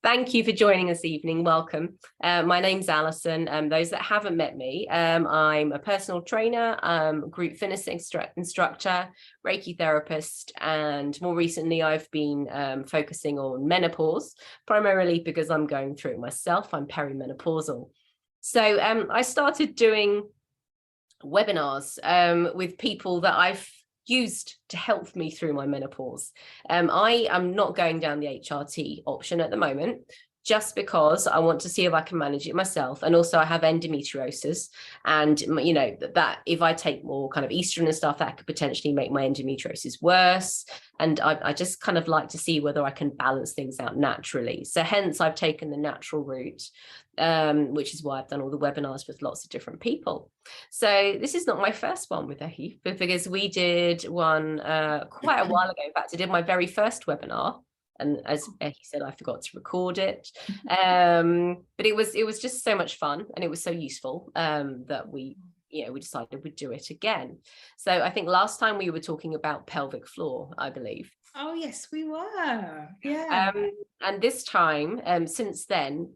Thank you for joining this evening. Welcome. My name's Alison. Those that haven't met me, I'm a personal trainer, group fitness instructor, Reiki therapist, and more recently I've been focusing on menopause, primarily because I'm going through it myself. I'm perimenopausal. So I started doing webinars with people that I've used to help me through my menopause. I am not going down the HRT option at the moment, just because I want to see if I can manage it myself. And also I have endometriosis, and you know that if I take more kind of estrogen and stuff, that could potentially make my endometriosis worse. And I just kind of like to see whether I can balance things out naturally. So hence I've taken the natural route, which is why I've done all the webinars with lots of different people. So this is not my first one with Ehi, because we did one quite a while ago. In fact, I did my very first webinar, and as Ehi said, I forgot to record it. But it was just so much fun, and it was so useful that we decided we'd do it again. So I think last time we were talking about pelvic floor, I believe. Oh yes, we were. Yeah. And this time, since then,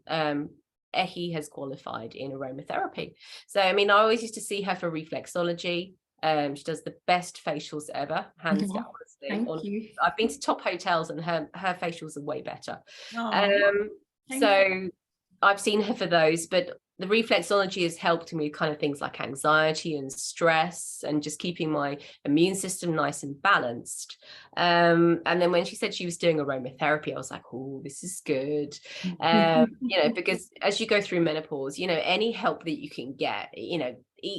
Ehi has qualified in aromatherapy. So I mean, I always used to see her for reflexology. She does the best facials ever, hands down. Thank you. I've been to top hotels, and her facials are way better. Oh, so I've seen her for those, but the reflexology has helped me with kind of things like anxiety and stress, and just keeping my immune system nice and balanced. And then when she said she was doing aromatherapy, I was like, oh, this is good. Because as you go through menopause, any help that you can get,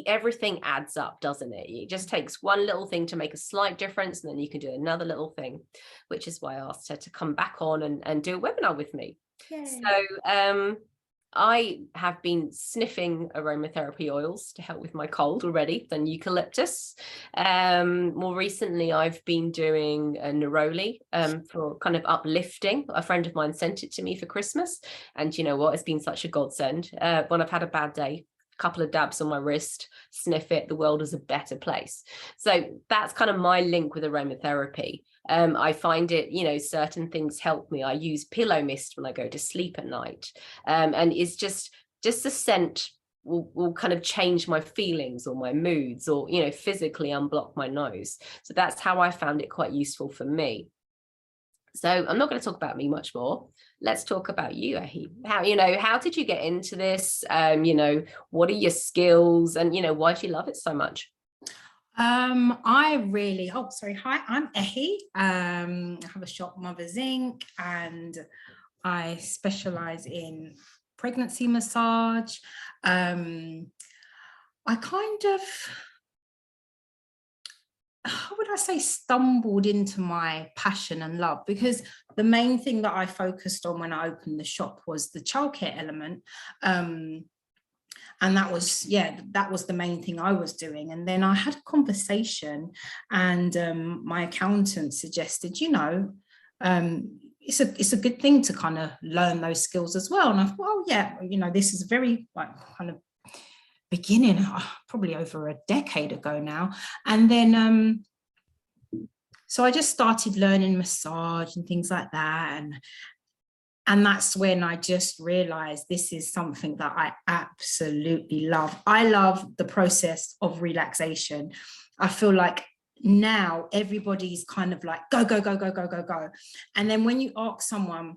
everything adds up, doesn't it? It just takes one little thing to make a slight difference, and then you can do another little thing, which is why I asked her to come back on and do a webinar with me. Yay. So I have been sniffing aromatherapy oils to help with my cold already, then eucalyptus. More recently, I've been doing a neroli for kind of uplifting. A friend of mine sent it to me for Christmas, and you know what? It's been such a godsend. When I've had a bad day, a couple of dabs on my wrist, sniff it, the world is a better place. So that's kind of my link with aromatherapy. I find it, certain things help me. I use pillow mist when I go to sleep at night. And it's just the scent will kind of change my feelings or my moods, or, physically unblock my nose. So that's how I found it quite useful for me. So I'm not going to talk about me much more. Let's talk about you, Ehi. How did you get into this? What are your skills, and, why do you love it so much? Hi, I'm Ehi. I have a shop, Mother's Inc., and I specialize in pregnancy massage. I kind of, how would I say, stumbled into my passion and love, because the main thing that I focused on when I opened the shop was the childcare element. And that was the main thing I was doing. And then I had a conversation, and my accountant suggested, it's a good thing to kind of learn those skills as well. And I thought, well, yeah, this is very kind of beginning, probably over a decade ago now. And then so I just started learning massage and things like that, and that's when I just realized this is something that I absolutely love. I love the process of relaxation. I feel like now everybody's kind of like, go, go, go, go, go, go, go. And then when you ask someone,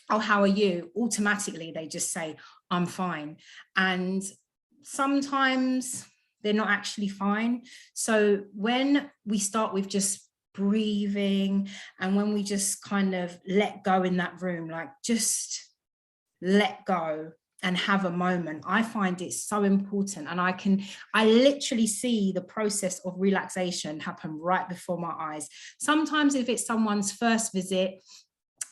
oh, how are you? Automatically, they just say, I'm fine. And sometimes they're not actually fine. So when we start with just breathing, and when we just kind of let go in that room, like just let go and have a moment, I find it so important. And I literally see the process of relaxation happen right before my eyes. Sometimes if it's someone's first visit,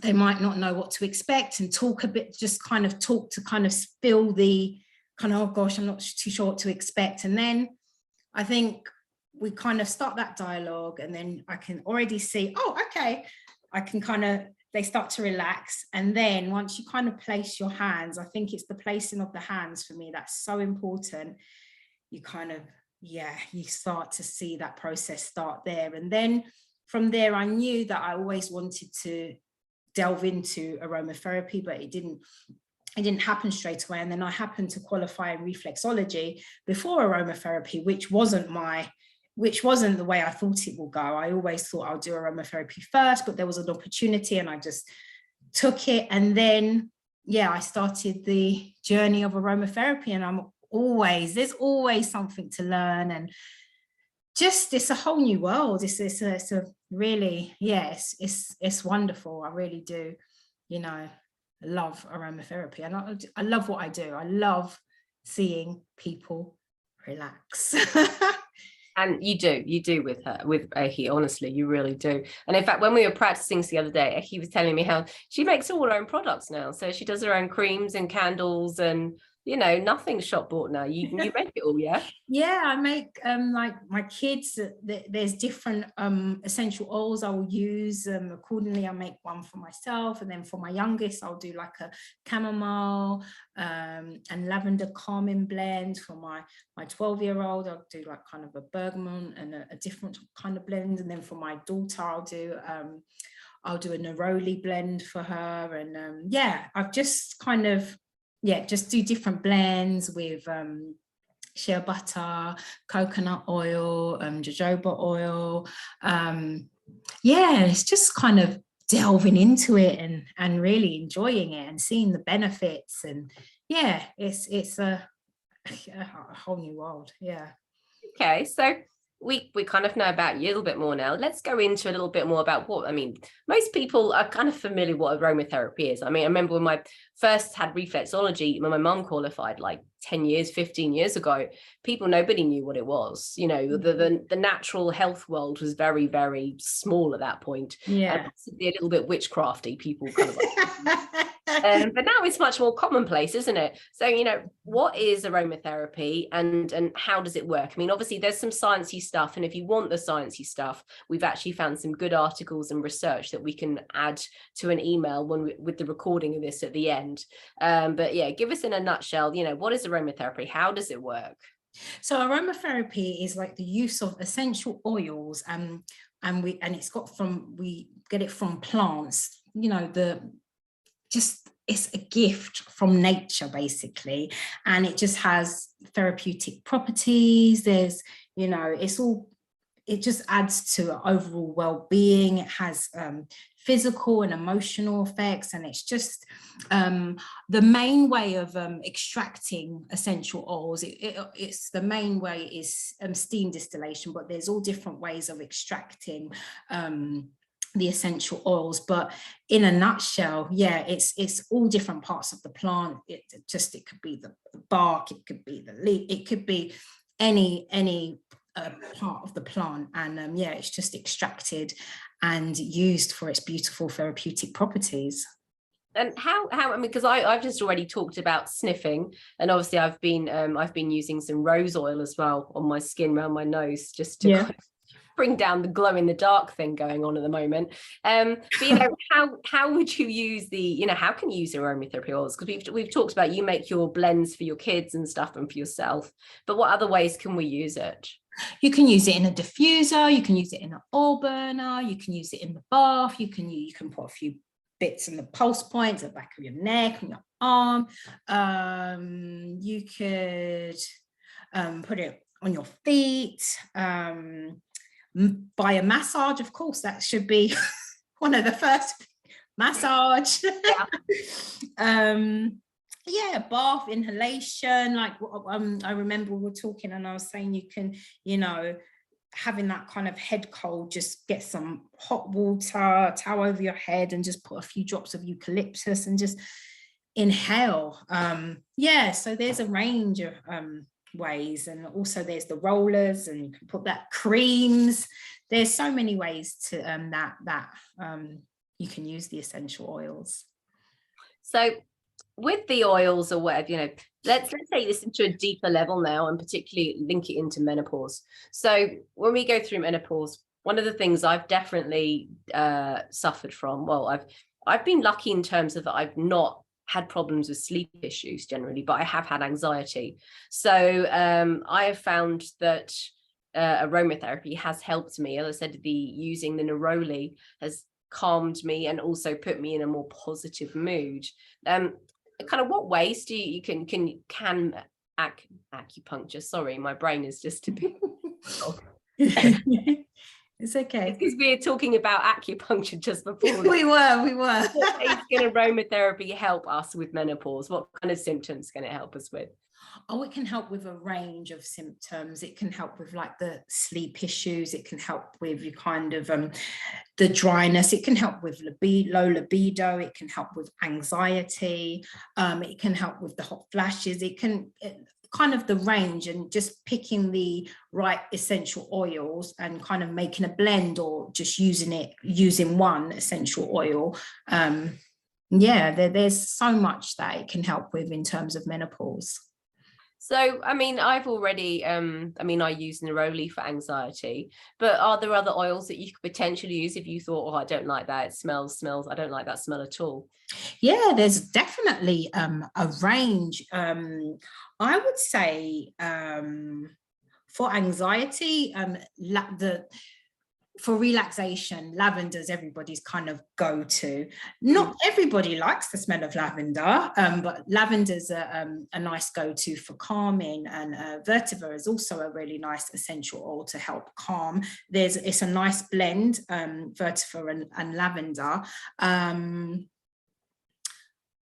they might not know what to expect, and talk to kind of spill the kind of, oh gosh, I'm not too sure what to expect. And then I think we kind of start that dialogue, and then I can already see, oh, okay, they start to relax. And then once you kind of place your hands, I think it's the placing of the hands for me that's so important. You kind of, you start to see that process start there. And then from there, I knew that I always wanted to delve into aromatherapy, but it didn't happen straight away. And then I happened to qualify in reflexology before aromatherapy, which wasn't the way I thought it would go. I always thought I'll do aromatherapy first, but there was an opportunity and I just took it. And then, I started the journey of aromatherapy, and there's always something to learn, and just, it's a whole new world. It's a really, it's wonderful. I really do, love aromatherapy, and I love what I do. I love seeing people relax. And you do with Ahi, honestly, you really do. And in fact, when we were practicing the other day, Ahi was telling me how she makes all her own products now. So she does her own creams and candles, and nothing's shop bought now. You make it all, yeah? Yeah, I make like my kids, there's different essential oils I will use accordingly. I make one for myself, and then for my youngest I'll do like a chamomile and lavender calming blend. For my 12-year-old I'll do like kind of a bergamot and a different kind of blend. And then for my daughter I'll do a neroli blend for her. And I've just kind of just do different blends with shea butter, coconut oil, jojoba oil. It's just kind of delving into it and really enjoying it and seeing the benefits. And it's a whole new world. Okay, so we kind of know about you a little bit more now. Let's go into a little bit more about most people are kind of familiar what aromatherapy is. I remember when I first had reflexology, when my mum qualified like 10 years, 15 years ago, nobody knew what it was. The natural health world was very, very small at that point. And possibly a little bit witchcrafty, people kind of but now it's much more commonplace, isn't it? So, what is aromatherapy and how does it work? Obviously there's some sciencey stuff, and if you want the sciencey stuff, we've actually found some good articles and research that we can add to an email with the recording of this at the end. But give us in a nutshell, what is aromatherapy? How does it work? So aromatherapy is like the use of essential oils, and we get it from plants. It's a gift from nature basically, and it just has therapeutic properties. There's it just adds to overall well-being. It has physical and emotional effects, and it's just the main way of extracting essential oils. It's the main way is steam distillation, but there's all different ways of extracting the essential oils. But in a nutshell, it's all different parts of the plant. It could be the bark, it could be the leaf, it could be any part of the plant, and it's just extracted and used for its beautiful therapeutic properties. And how because I've just already talked about sniffing, and obviously I've been using some rose oil as well on my skin around my nose, just to kind of bring down the glow in the dark thing going on at the moment. But how would you use how can you use aromatherapy oils? Because we've talked about you make your blends for your kids and stuff and for yourself, but what other ways can we use it? You can use it in a diffuser, you can use it in an oil burner, you can use it in the bath, you can put a few bits in the pulse points at the back of your neck, on your arm. You could put it on your feet. By a massage, of course, that should be one of the first. Massage. Bath, inhalation. Like I remember we were talking and I was saying you can, having that kind of head cold, just get some hot water, towel over your head, and just put a few drops of eucalyptus and just inhale. So there's a range of ways, and also there's the rollers, and you can put that creams. There's so many ways to that you can use the essential oils. So with the oils or whatever, let's take this into a deeper level now, and particularly link it into menopause. So when we go through menopause, one of the things I've definitely suffered from, I've been lucky in terms of that I've not had problems with sleep issues generally, but I have had anxiety. So I have found that aromatherapy has helped me. As I said, using the neroli has calmed me and also put me in a more positive mood. Kind of what ways do you can acupuncture, sorry, my brain is just a bit It's okay. because we were talking about acupuncture just before. we were. What ways can aromatherapy help us with menopause? What kind of symptoms can it help us with? Oh, it can help with a range of symptoms. It can help with like the sleep issues. It can help with your kind of the dryness. It can help with low libido. It can help with anxiety. It can help with the hot flashes. Kind of the range, and just picking the right essential oils and kind of making a blend, or just using one essential oil. There's so much that it can help with in terms of menopause. So, I mean, I've already, I use neroli for anxiety, but are there other oils that you could potentially use if you thought, oh, I don't like that, it smells, I don't like that smell at all? Yeah, there's definitely a range. I would say for anxiety, for relaxation, lavender's everybody's kind of go-to. Not everybody likes the smell of lavender, but lavender's a nice go-to for calming, and vetiver is also a really nice essential oil to help calm. It's a nice blend, vetiver and lavender.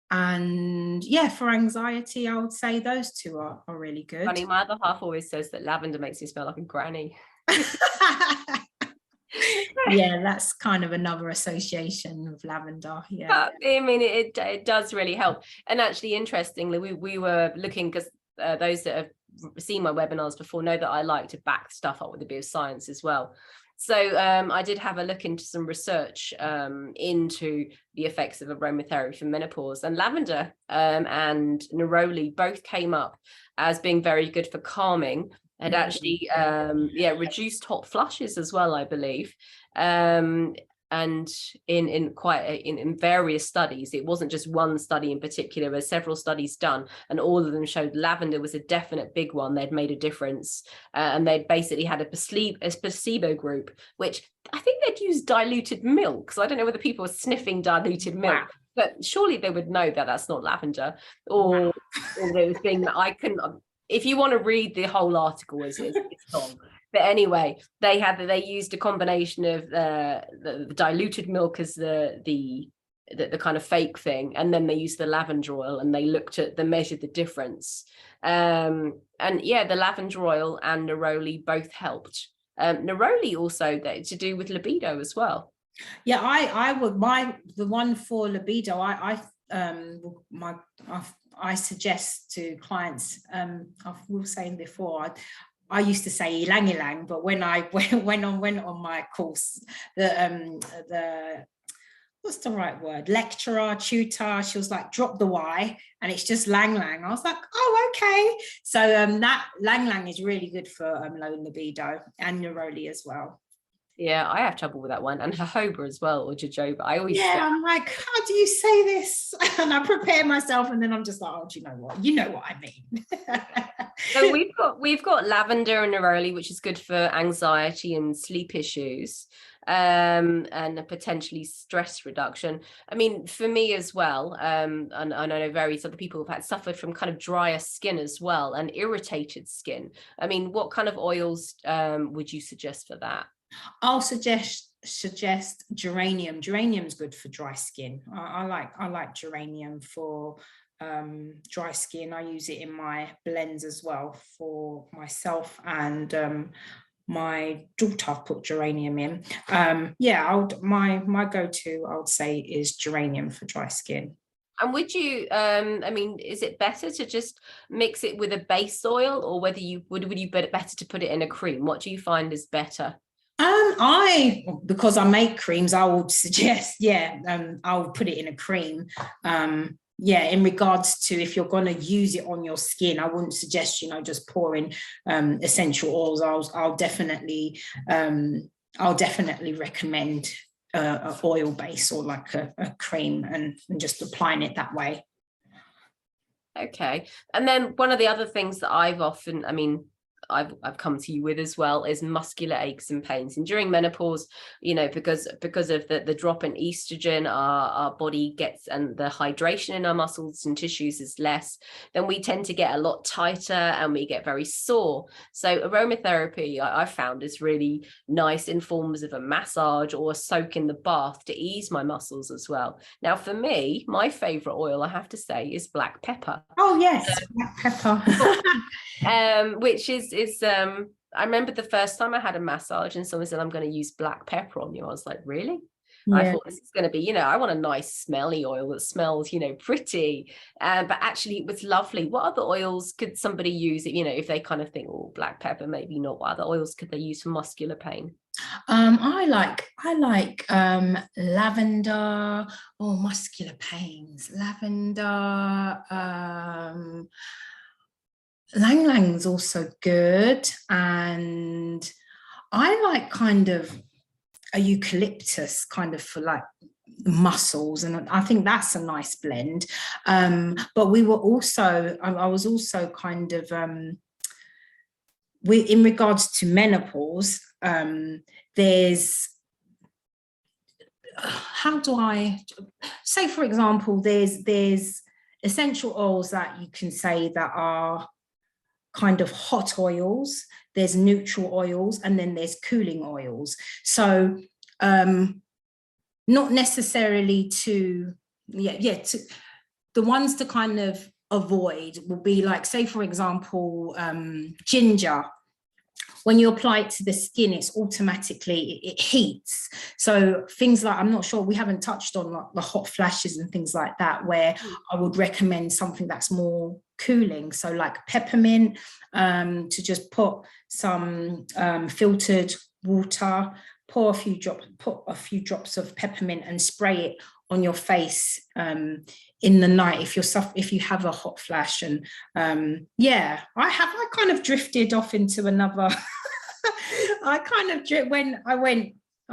And yeah, for anxiety, I would say those two are really good. Funny, my other half always says that lavender makes me smell like a granny. Yeah, that's kind of another association of lavender. Yeah, but, I mean, it does really help. And actually, interestingly, we were looking, because those that have seen my webinars before know that I like to back stuff up with a bit of science as well. So I did have a look into some research into the effects of aromatherapy for menopause, and lavender and neroli both came up as being very good for calming. Had actually reduced hot flushes as well, I believe. And in various studies, it wasn't just one study in particular, there were several studies done, and all of them showed lavender was a definite big one. They'd made a difference, and they'd basically had a placebo group, which I think they'd used diluted milk. So I don't know whether people were sniffing diluted milk. Wow. But surely they would know that that's not lavender, or there was being, I couldn't. If you want to read the whole article, it's long. But anyway, they used a combination of the diluted milk as the kind of fake thing, and then they used the lavender oil, and they measured the difference. And yeah, the lavender oil and neroli both helped. Neroli also to do with libido as well. Yeah, I would the one for libido. I suggest to clients, I was saying before, I used to say ilang ilang, but when I went on my course, the what's the right word? Lecturer, tutor, she was like, drop the Y, and it's just lang lang. I was like, oh, okay. So that lang lang is really good for low libido, and neroli as well. Yeah, I have trouble with that one, and jojoba as well, or jojoba. I always I'm like, how do you say this? And I prepare myself, and then I'm just like, oh, do you know what? You know what I mean. So we've got lavender and neroli, which is good for anxiety and sleep issues, and potentially stress reduction. I mean, for me as well, and I know various other people have suffered from kind of drier skin as well, and irritated skin. I mean, what kind of oils would you suggest for that? I'll suggest geranium. Geranium's good for dry skin. I like geranium for dry skin. I use it in my blends as well for myself and my daughter. I've put geranium in. My go-to, I would say, is geranium for dry skin. And would you, I mean, is it better to just mix it with a base oil, or would you better to put it in a cream? What do you find is better? Because I make creams, I would suggest, I'll put it in a cream. In regards to if you're going to use it on your skin, I wouldn't suggest, just pouring essential oils. I'll definitely recommend an oil base, or like a cream, and just applying it that way. Okay. And then one of the other things that I've often, I've come to you with as well is muscular aches and pains. And during menopause, you know, because of the drop in estrogen, our body gets, and the hydration in our muscles and tissues is less, then we tend to get a lot tighter and we get very sore. So aromatherapy I found is really nice in forms of a massage or a soak in the bath to ease my muscles as well. Now for me, my favorite oil, I have to say, is black pepper. Oh yes, black pepper. Which is I remember the first time I had a massage and someone said, I'm going to use black pepper on you. I was like, really? I Yeah. thought this is going to be, you know, I want a nice smelly oil that smells, you know, pretty. But actually it was lovely. What other oils could somebody use, you know, if they kind of think, oh, black pepper, maybe not. What other oils could they use for muscular pain? I like lavender or muscular pains. Lavender, Lang Lang's also good, and I like kind of a eucalyptus kind of for like muscles, and I think that's a nice blend. But we were also, I was also kind of in regards to menopause, there's, how do I say, for example, there's essential oils that you can say that are kind of hot oils, there's neutral oils, and then there's cooling oils. So not necessarily to the ones to kind of avoid will be like, say for example, ginger. When you apply it to the skin, it's automatically, it heats. So things like, I'm not sure, we haven't touched on like the hot flashes and things like that, where I would recommend something that's more cooling. So like peppermint, to just put some filtered water, put a few drops of peppermint and spray it on your face in the night if you have a hot flash. And I kind of drifted off into another I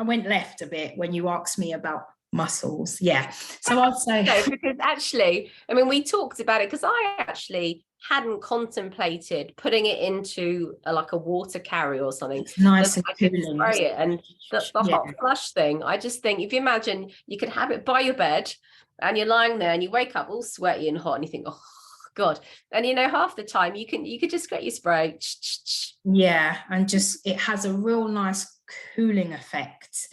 went left a bit when you asked me about muscles. Yeah, so I'd say no, because actually, I mean, we talked about it because I actually hadn't contemplated putting it into like a water carrier or something. It's nice and I could cooling. spray it. And the hot flush thing, I just think, if you imagine you could have it by your bed and you're lying there and you wake up all sweaty and hot and you think, oh God. And you know, half the time you could just get your spray. Yeah, and just it has a real nice cooling effect.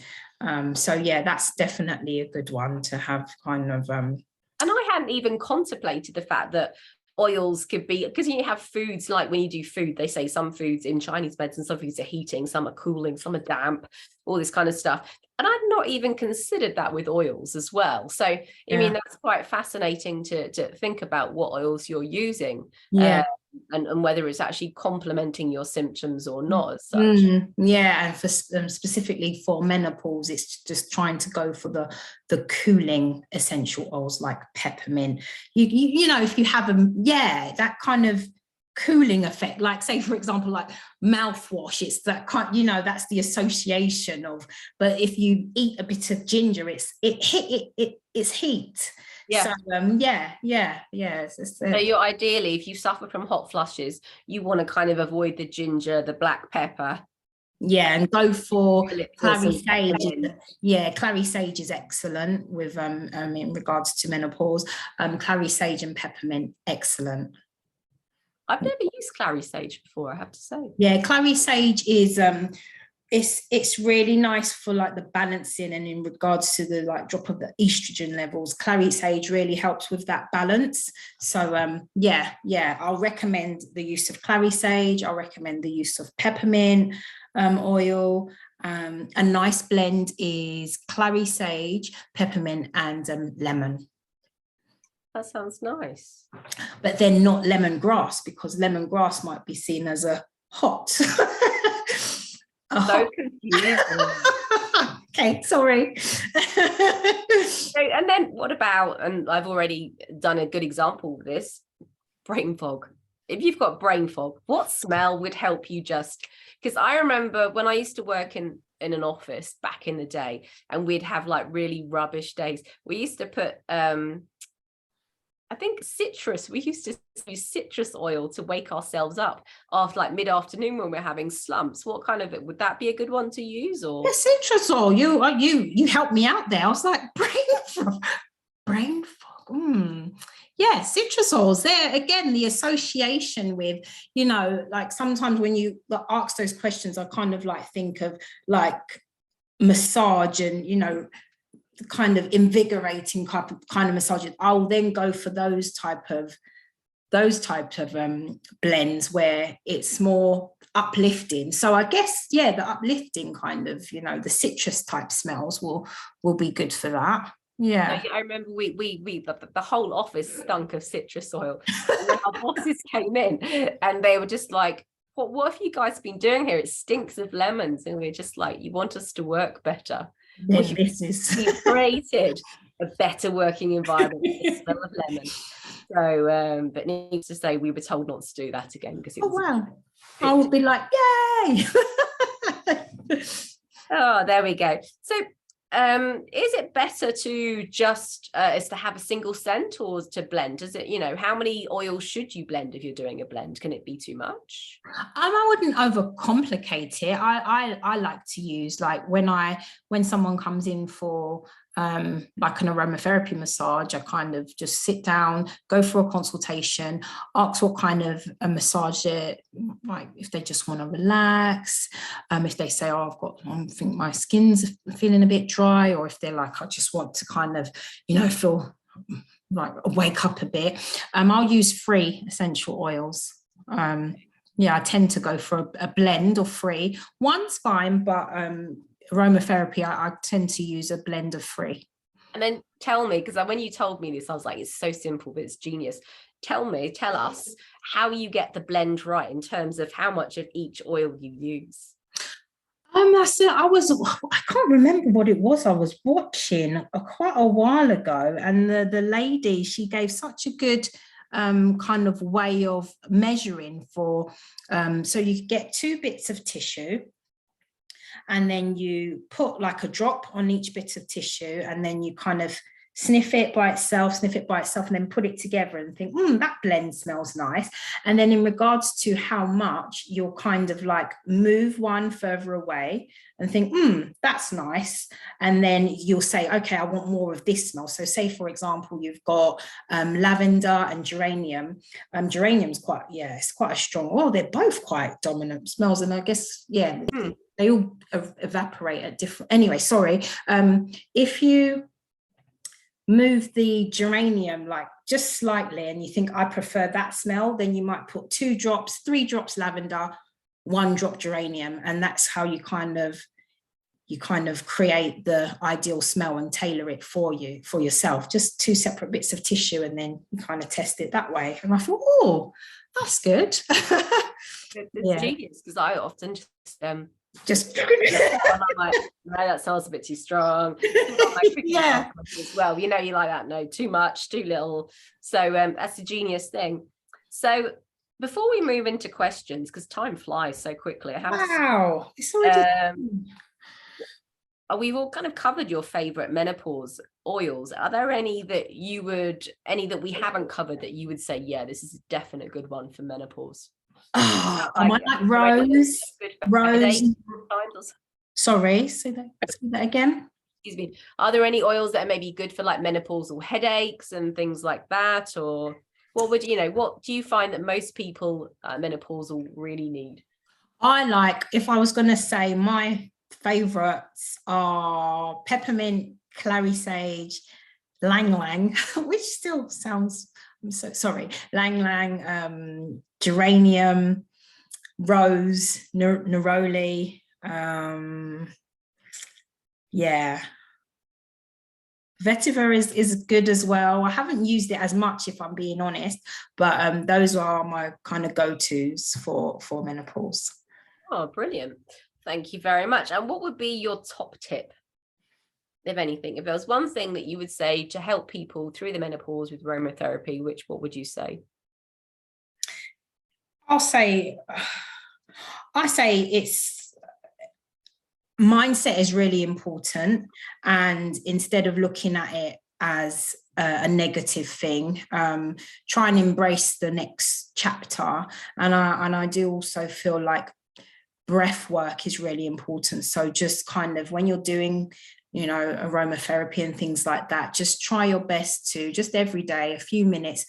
So yeah, that's definitely a good one to have kind of and I hadn't even contemplated the fact that oils could be, because you have foods, like when you do food, they say some foods in Chinese medicine, some foods are heating, some are cooling, some are damp, all this kind of stuff. And I'd not even considered that with oils as well. So I mean, that's quite fascinating to think about what oils you're using. Yeah. And whether it's actually complementing your symptoms or not as such. Yeah, and for specifically for menopause, it's just trying to go for the cooling essential oils like peppermint. You know, if you have them, that kind of cooling effect, like say for example, like mouthwash, it's that kind, you know, that's the association of. But if you eat a bit of ginger, it's heat. Yeah. So So you're ideally, if you suffer from hot flushes, you want to kind of avoid the ginger, the black pepper. Yeah, and go for clary sage. Yeah, clary sage is excellent with in regards to menopause. Clary sage and peppermint, excellent. I've never used clary sage before, I have to say. Yeah, clary sage is it's really nice for like the balancing, and in regards to the like drop of the estrogen levels, clary sage really helps with that balance. So I'll recommend the use of clary sage. I'll recommend the use of peppermint oil. A nice blend is clary sage, peppermint, and lemon. That sounds nice. But then not lemongrass, because lemongrass might be seen as a hot. So confusing. Okay, sorry. So, and then what about, and I've already done a good example of this, brain fog. If you've got brain fog, what smell would help you? Just because I remember when I used to work in an office back in the day, and we'd have like really rubbish days, we used to put I think we used to use citrus oil to wake ourselves up after like mid-afternoon when we're having slumps. What kind of, would that be a good one to use? Or yeah, citrus oil. You helped me out there. I was like, brain fog. Yeah, citrus oils. There again, the association with, like sometimes when you ask those questions, I kind of like think of like massage and kind of invigorating kind of massages. I'll then go for those type of blends where it's more uplifting. So I guess, yeah, the uplifting kind of, the citrus type smells will be good for that. Yeah. I remember the whole office stunk of citrus oil. And when our bosses came in and they were just like, what have you guys been doing here? It stinks of lemons. And we're just like, you want us to work better? We've created a better working environment with the smell of lemon. So, but needless to say, we were told not to do that again because it was. Wow. I would be like, yay! Oh, there we go. So, is it better to just is to have a single scent or to blend? Is it, how many oils should you blend if you're doing a blend? Can it be too much? I wouldn't overcomplicate it. I like to use, like when someone comes in for like an aromatherapy massage, I kind of just sit down, go for a consultation, ask what kind of a massage like if they just want to relax, if they say, oh, I think my skin's feeling a bit dry, or if they're like, I just want to kind of, feel like wake up a bit. I'll use 3 essential oils. Yeah, I tend to go for a blend or 3. One's fine, but aromatherapy, I tend to use a blend of 3. And then tell me, because when you told me this, I was like, it's so simple, but it's genius. Tell us how you get the blend right in terms of how much of each oil you use. I can't remember what it was I was watching quite a while ago, and the lady, she gave such a good kind of way of measuring for, so you get 2 bits of tissue, and then you put like a drop on each bit of tissue, and then you kind of sniff it by itself, and then put it together and think, that blend smells nice. And then in regards to how much, you'll kind of like move one further away and think, that's nice. And then you'll say, okay, I want more of this smell. So say, for example, you've got lavender and geranium. Geranium's it's quite a strong, well, they're both quite dominant smells. And I guess, they all evaporate at different, anyway, sorry. If you move the geranium like just slightly and you think I prefer that smell, then you might put 2 drops, 3 drops lavender, 1 drop geranium, and that's how you kind of create the ideal smell and tailor it for yourself. Just 2 separate bits of tissue, and then you kind of test it that way. And I thought, oh, that's good. It's genius, because I often just I'm like, no, that smells a bit too strong. Yeah, as well, you like that, no, too much, too little. So that's a genius thing. So before we move into questions, because time flies so quickly, it's already we've all kind of covered your favorite menopause oils. Are there any that we haven't covered that you would say, yeah, this is a definite good one for menopause? I might like rose. Sorry, say that again. Excuse me. Are there any oils that are maybe good for like menopausal headaches and things like that? Or what do you find that most people menopausal really need? If I was going to say, my favorites are peppermint, clary sage, lang lang, which still sounds, I'm so sorry, lang lang, geranium, rose, neroli, vetiver is good as well. I haven't used it as much, if I'm being honest, but those are my kind of go-tos for menopause. Oh, brilliant. Thank you very much. And what would be your top tip, if anything? If there was one thing that you would say to help people through the menopause with aromatherapy, what would you say? I say it's mindset is really important. And instead of looking at it as a negative thing. Try and embrace the next chapter. And I do also feel like breath work is really important. So just kind of when you're doing, you know, aromatherapy and things like that, just try your best to just every day, a few minutes,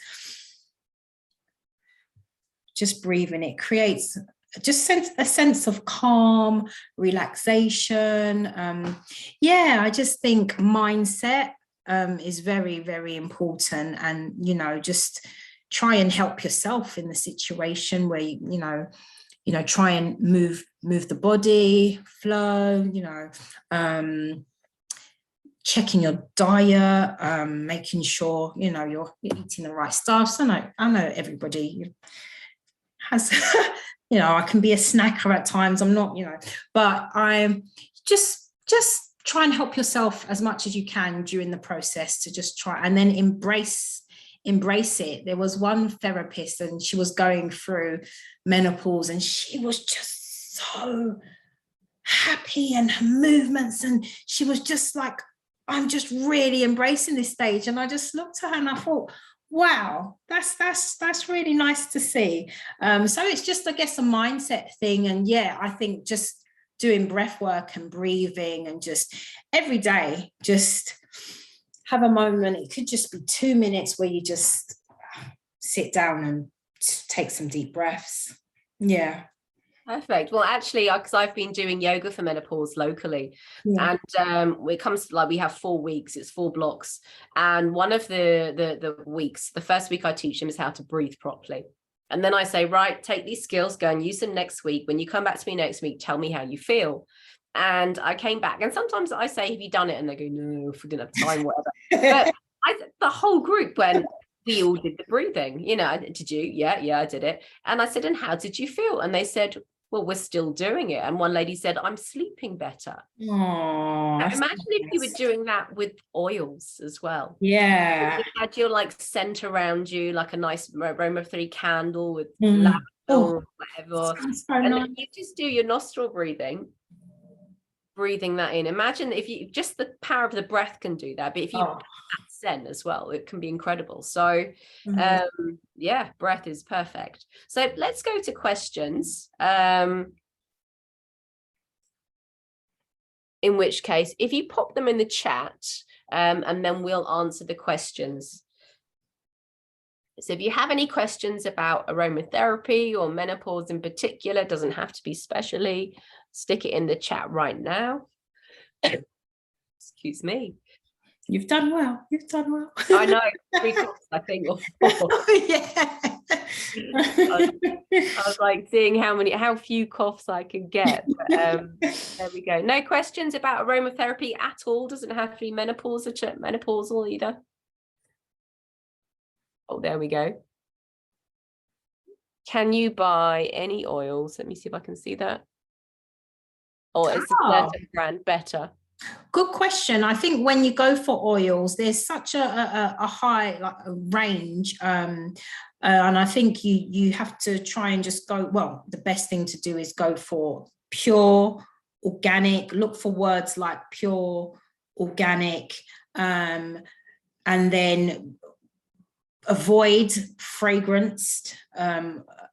just breathing. It creates just a sense of calm, relaxation. I just think mindset is very, very important. And, you know, just try and help yourself in the situation where, you know, try and move the body, flow, you know, checking your diet, making sure, you know, you're eating the right stuff. So I know everybody has, you know, I can be a snacker at times. I'm not, you know, but I'm just try and help yourself as much as you can during the process, to just try and then embrace it. There was one therapist and she was going through menopause and she was just so happy, and her movements, and she was just like, I'm just really embracing this stage. And I just looked at her and I thought, wow, that's really nice to see. So it's just, I guess, a mindset thing. And yeah, I think just doing breath work and breathing, and just every day, just have a moment. It could just be 2 minutes where you just sit down and take some deep breaths. Yeah. Perfect. Well, actually, because I've been doing yoga for menopause locally, and it comes to, like, we have 4 weeks, it's 4 blocks, and one of the weeks, the first week I teach them is how to breathe properly. And then I say, right, take these skills, go and use them next week. When you come back to me next week, tell me how you feel. And I came back, and sometimes I say, have you done it? And they go, no, if we didn't have time, whatever. But the whole group went, we all did the breathing, you know. Did you? Yeah, I did it. And I said, and how did you feel? And they said, well, we're still doing it. And one lady said, I'm sleeping better. Oh, imagine if you were doing that with oils as well. Yeah. You had your like scent around you, like a nice aromatherapy candle with lavender or whatever. So and nice. then you just do your nostril breathing that in. Imagine if you, just the power of the breath can do that, but if you that scent as well, it can be incredible. So yeah, breath is perfect. So let's go to questions, in which case if you pop them in the chat, and then we'll answer the questions. So if you have any questions about aromatherapy or menopause in particular, doesn't have to be specially, stick it in the chat right now. Excuse me. You've done well. You've done well. I know, 3 coughs, I think, or 4. Yeah. I was like seeing how few coughs I could get. But, there we go. No questions about aromatherapy at all. Doesn't have to be menopausal either. Oh, there we go. Can you buy any oils? Let me see if I can see that. Or is a certain brand better? Good question. I think when you go for oils, there's such a high range, and I think you have to try and just go. Well, the best thing to do is go for pure, organic. Look for words like pure, organic, and then avoid fragranced,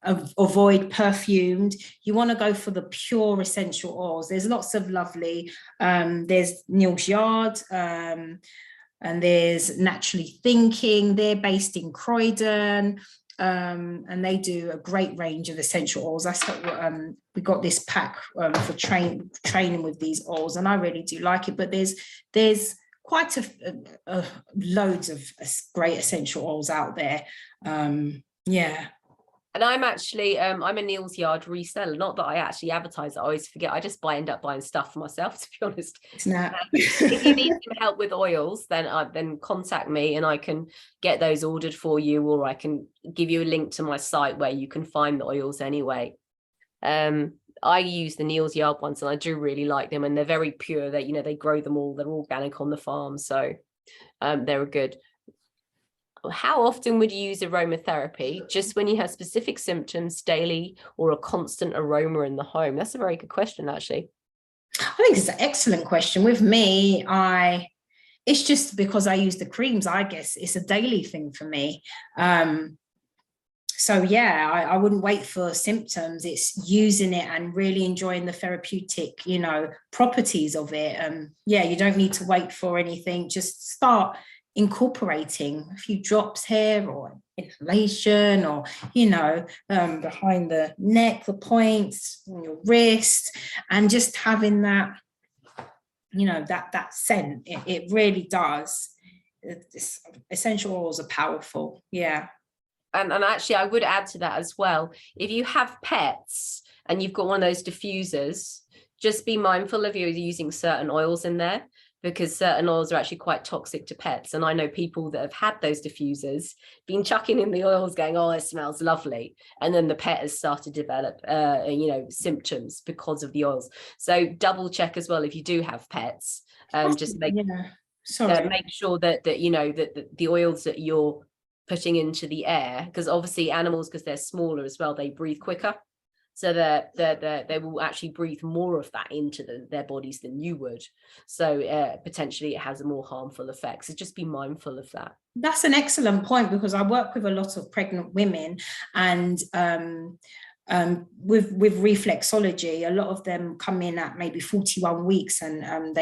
avoid perfumed. You want to go for the pure essential oils. There's lots of lovely, there's Neal's Yard, and there's Naturally Thinking. They're based in Croydon, and they do a great range of essential oils. That's what we got this pack for training with these oils, and I really do like it. But there's quite a loads of great essential oils out there. Yeah. And I'm actually I'm a Neal's Yard reseller. Not that I actually advertise it, I always forget. I just end up buying stuff for myself, to be honest. If you need some help with oils, then contact me and I can get those ordered for you, or I can give you a link to my site where you can find the oils anyway. I use the Neal's Yard ones and I do really like them, and they're very pure. They, you know, they grow them all, they're organic on the farm, so they're good. How often would you use aromatherapy? Just when you have specific symptoms, daily, or a constant aroma in the home? That's a very good question, actually. I think it's an excellent question. With me, it's just because I use the creams, I guess it's a daily thing for me. So yeah, I wouldn't wait for symptoms. It's using it and really enjoying the therapeutic, you know, properties of it. Yeah, you don't need to wait for anything. Just start incorporating a few drops here, or inhalation, or, you know, behind the neck, the points on your wrist, and just having that, you know, that scent. It really does. Essential oils are powerful. Yeah. And actually, I would add to that as well. If you have pets and you've got one of those diffusers, just be mindful of you using certain oils in there, because certain oils are actually quite toxic to pets. And I know people that have had those diffusers, been chucking in the oils going, oh, it smells lovely. And then the pet has started to develop, you know, symptoms because of the oils. So double check as well if you do have pets. Just make, make sure that, you know, that the oils that you're putting into the air, because obviously animals, because they're smaller as well, they breathe quicker, so that they will actually breathe more of that into their bodies than you would. So potentially it has a more harmful effect. So just be mindful of that. That's an excellent point, because I work with a lot of pregnant women, and with reflexology, a lot of them come in at maybe 41 weeks, and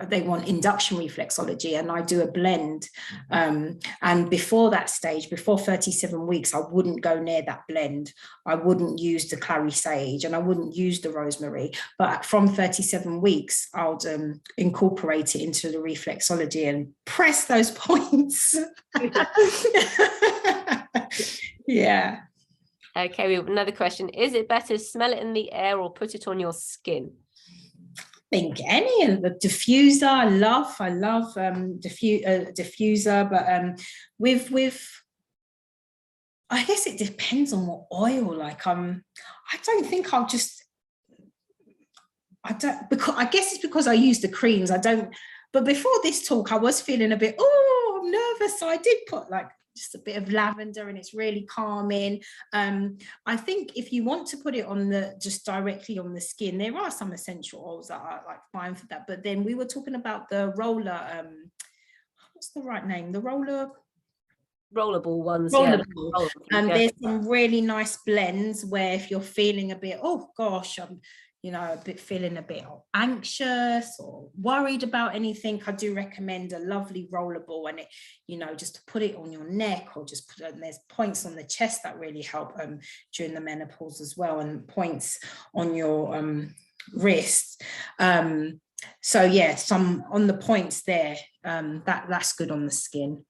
they want induction reflexology, and I do a blend. And before that stage, before 37 weeks, I wouldn't go near that blend. I wouldn't use the clary sage, and I wouldn't use the rosemary. But from 37 weeks, I'll incorporate it into the reflexology and press those points. Yeah. Okay, we have another question. Is it better to smell it in the air or put it on your skin? Think any of the diffuser. I love diffuser, but with I guess it depends on what oil. Like I don't think I'll just, because I guess it's because I use the creams. I don't, but before this talk I was feeling a bit, oh, I'm nervous, so I did put like just a bit of lavender, and it's really calming. I think if you want to put it on just directly on the skin, there are some essential oils that are like fine for that. But then we were talking about the roller, what's the right name? The rollerball ones. Rollerball. There's some really nice blends where if you're feeling a bit, oh gosh, I'm, you know, feeling a bit anxious or worried about anything, I do recommend a lovely rollerball, and it, you know, just to put it on your neck, or just put it, and there's points on the chest that really help during the menopause as well, and points on your wrists. So yeah, some on the points there, that's good on the skin.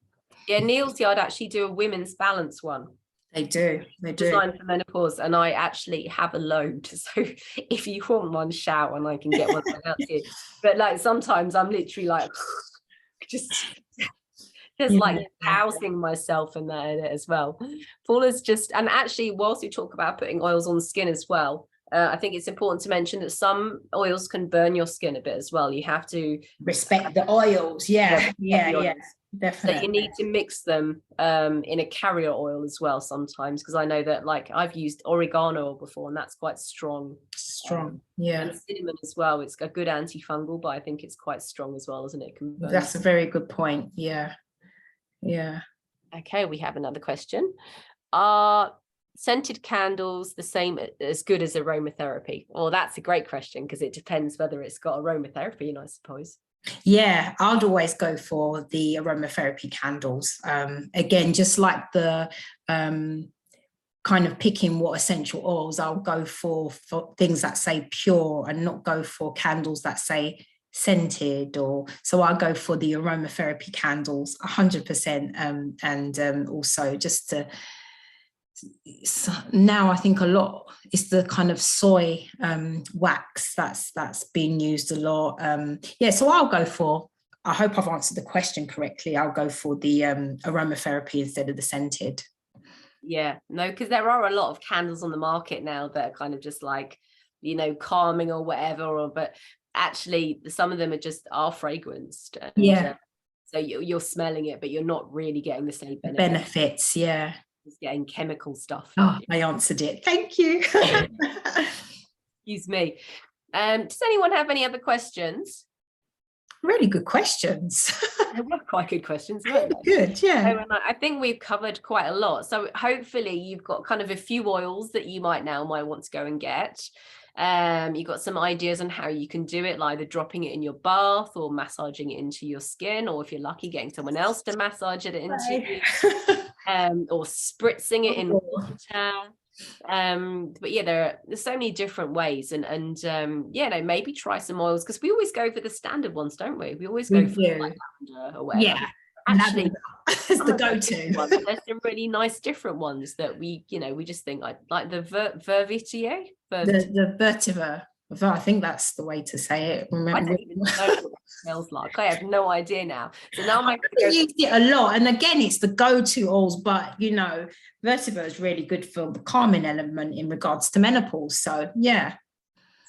Yeah, Neil's Yard actually do a women's balance one. They do. Designed for menopause, and I actually have a load. So if you want one, shout and I can get one out to you. But like sometimes I'm literally like just like housing myself in that as well. Paula's just, and actually whilst we talk about putting oils on the skin as well, I think it's important to mention that some oils can burn your skin a bit as well. You have to respect the oils. Yeah. Definitely. So you need to mix them in a carrier oil as well sometimes, because I know that, like, I've used oregano oil before, and that's quite strong. Yeah. And cinnamon as well. It's a good antifungal, but I think it's quite strong as well, isn't it? That's a very good point. Yeah. Okay, we have another question. Are scented candles the same as good as aromatherapy? Well, that's a great question, because it depends whether it's got aromatherapy in, I suppose. Yeah, I'd always go for the aromatherapy candles. Again, just like the kind of picking what essential oils, I'll go for things that say pure, and not go for candles that say scented, or so I'll go for the aromatherapy candles 100%. And also just to, now I think a lot is the kind of soy wax that's being used a lot. Yeah, so I'll go for, I hope I've answered the question correctly, I'll go for the aromatherapy instead of the scented. Yeah, no, because there are a lot of candles on the market now that are kind of just like, you know, calming or whatever, but actually some of them are fragranced. And, yeah. So you're smelling it, but you're not really getting the same benefits. Yeah. It's getting chemical stuff. Oh, I answered it. Thank you. Excuse me. Does anyone have any other questions? Really good questions. They were quite good questions, weren't they? Good, yeah. And I think we've covered quite a lot. So hopefully you've got kind of a few oils that you might want to go and get. You've got some ideas on how you can do it, like either dropping it in your bath or massaging it into your skin, or if you're lucky, getting someone else to massage it into you, or spritzing it in water. But yeah, there's so many different ways, and yeah, no, maybe try some oils, because we always go for the standard ones, don't we? We always go for like lavender or whatever. Yeah, actually it's the go-to. There's some really nice different ones that we just think like the vervitier, the vetiver. I think that's the way to say it. I don't even know what it smells like. I have no idea now. So now I've used it a lot, and again, it's the go-to oils. But you know, vetiver is really good for the calming element in regards to menopause. So yeah.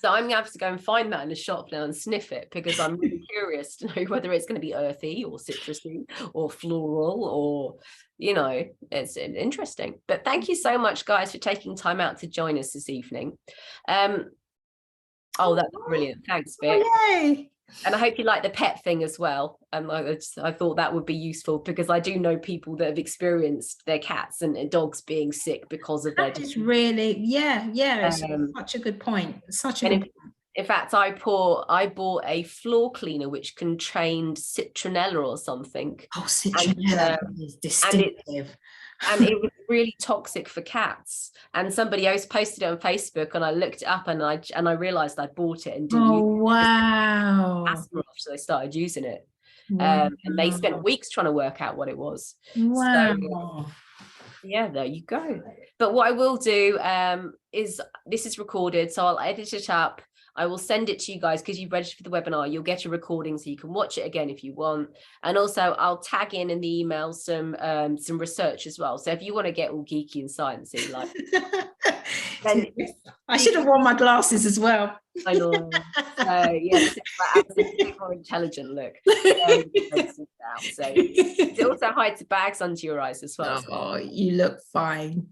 So I'm gonna have to go and find that in the shop now and sniff it, because I'm really curious to know whether it's going to be earthy or citrusy or floral, or it's interesting. But thank you so much, guys, for taking time out to join us this evening. Oh, that's brilliant. Thanks, Vic. Oh, yay. And I hope you like the pet thing as well. I thought that would be useful, because I do know people that have experienced their cats and dogs being sick because of their That is really, it's such a good point. In fact, I bought a floor cleaner which contained citronella or something. Oh, citronella is distinctive. And it was really toxic for cats. And somebody else posted it on Facebook, and I looked it up, and I realized I bought it and didn't use it. Wow. Asthma off, so they started using it. And they spent weeks trying to work out what it was. Wow. So, yeah, there you go. But what I will do is, this is recorded, so I'll edit it up. I will send it to you guys, because you've registered for the webinar. You'll get a recording so you can watch it again if you want. And also I'll tag in the email some research as well. So if you want to get all geeky and sciencey, like then I should have worn my glasses as well. I know. Yeah, this is a more intelligent look. So it also hides the bags under your eyes as well. Oh, you look fine.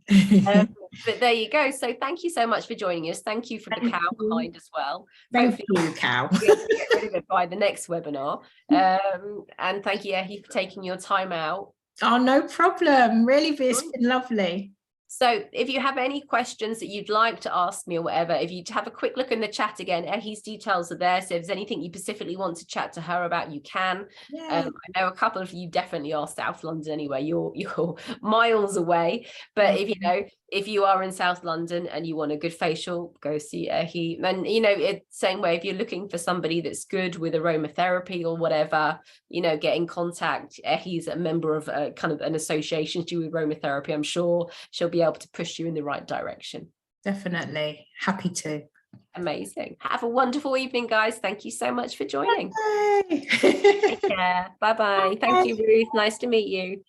But there you go. So thank you so much for joining us. Thank you for the cow behind as well. Thank you, cow. We'll get rid of it by the next webinar. And thank you, Ehi, for taking your time out. Oh, no problem. Really, it's been lovely. So if you have any questions that you'd like to ask me or whatever, if you have a quick look in the chat again, Ehi's details are there. So if there's anything you specifically want to chat to her about, you can. I know a couple of you definitely are South London anyway. You're miles away. But if you are in South London and you want a good facial, go see Ehi. And it's same way, if you're looking for somebody that's good with aromatherapy or whatever, get in contact. Ehi's a member of kind of an association to do with aromatherapy. I'm sure she'll be able to push you in the right direction. Definitely. Happy to. Amazing. Have a wonderful evening, guys. Thank you so much for joining. Bye. Take care. Bye-bye. Thank you, Ruth. Nice to meet you.